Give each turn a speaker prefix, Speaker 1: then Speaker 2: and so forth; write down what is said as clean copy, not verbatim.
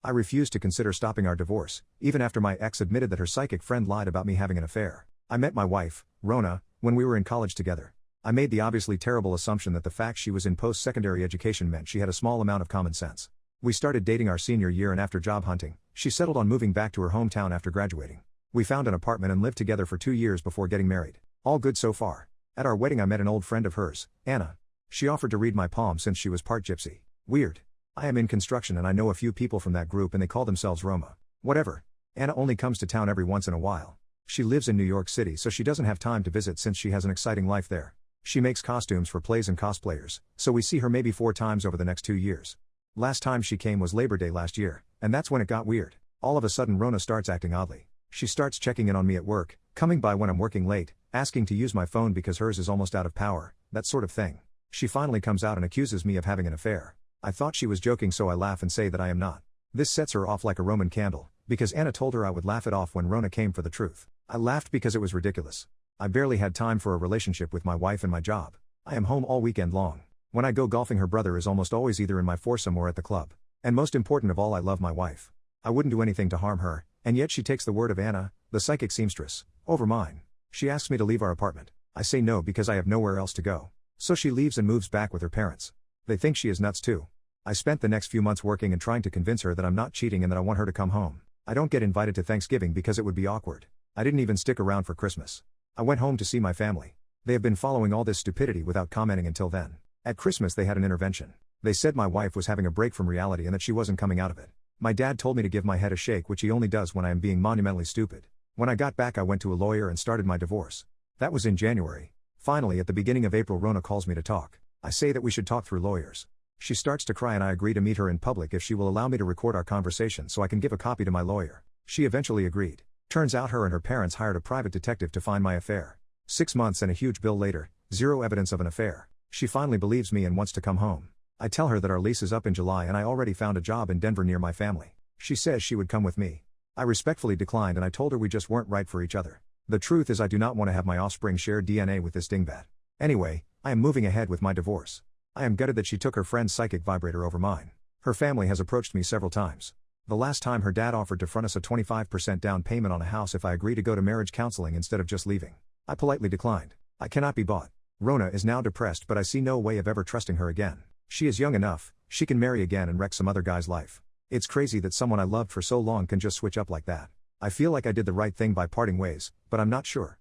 Speaker 1: I refused to consider stopping our divorce, even after my ex admitted that her psychic friend lied about me having an affair. I met my wife, Rona, when we were in college together. I made the obviously terrible assumption that the fact she was in post-secondary education meant she had a small amount of common sense. We started dating our senior year, and after job hunting, she settled on moving back to her hometown after graduating. We found an apartment and lived together for 2 years before getting married. All good so far. At our wedding I met an old friend of hers, Anna. She offered to read my palm since she was part gypsy. Weird. I am in construction and I know a few people from that group and they call themselves Roma. Whatever. Anna only comes to town every once in a while. She lives in New York City, so she doesn't have time to visit since she has an exciting life there. She makes costumes for plays and cosplayers, so we see her maybe 4 times over the next 2 years. Last time she came was Labor Day last year, and that's when it got weird. All of a sudden Rona starts acting oddly. She starts checking in on me at work, coming by when I'm working late, asking to use my phone because hers is almost out of power, that sort of thing. She finally comes out and accuses me of having an affair. I thought she was joking, so I laugh and say that I am not. This sets her off like a Roman candle, because Anna told her I would laugh it off when Rona came for the truth. I laughed because it was ridiculous. I barely had time for a relationship with my wife and my job. I am home all weekend long. When I go golfing, her brother is almost always either in my foursome or at the club. And most important of all, I love my wife. I wouldn't do anything to harm her, and yet she takes the word of Anna, the psychic seamstress, over mine. She asks me to leave our apartment. I say no because I have nowhere else to go. So she leaves and moves back with her parents. They think she is nuts too. I spent the next few months working and trying to convince her that I'm not cheating and that I want her to come home. I don't get invited to Thanksgiving because it would be awkward. I didn't even stick around for Christmas. I went home to see my family. They have been following all this stupidity without commenting until then. At Christmas they had an intervention. They said my wife was having a break from reality and that she wasn't coming out of it. My dad told me to give my head a shake, which he only does when I am being monumentally stupid. When I got back I went to a lawyer and started my divorce. That was in January. Finally, at the beginning of April, Rona calls me to talk. I say that we should talk through lawyers. She starts to cry and I agree to meet her in public if she will allow me to record our conversation so I can give a copy to my lawyer. She eventually agreed. Turns out her and her parents hired a private detective to find my affair. 6 months and a huge bill later, zero evidence of an affair. She finally believes me and wants to come home. I tell her that our lease is up in July and I already found a job in Denver near my family. She says she would come with me. I respectfully declined and I told her we just weren't right for each other. The truth is I do not want to have my offspring share DNA with this dingbat. Anyway, I am moving ahead with my divorce. I am gutted that she took her friend's psychic vibrator over mine. Her family has approached me several times. The last time her dad offered to front us a 25% down payment on a house if I agree to go to marriage counseling instead of just leaving. I politely declined. I cannot be bought. Rona is now depressed, but I see no way of ever trusting her again. She is young enough, she can marry again and wreck some other guy's life. It's crazy that someone I loved for so long can just switch up like that. I feel like I did the right thing by parting ways, but I'm not sure.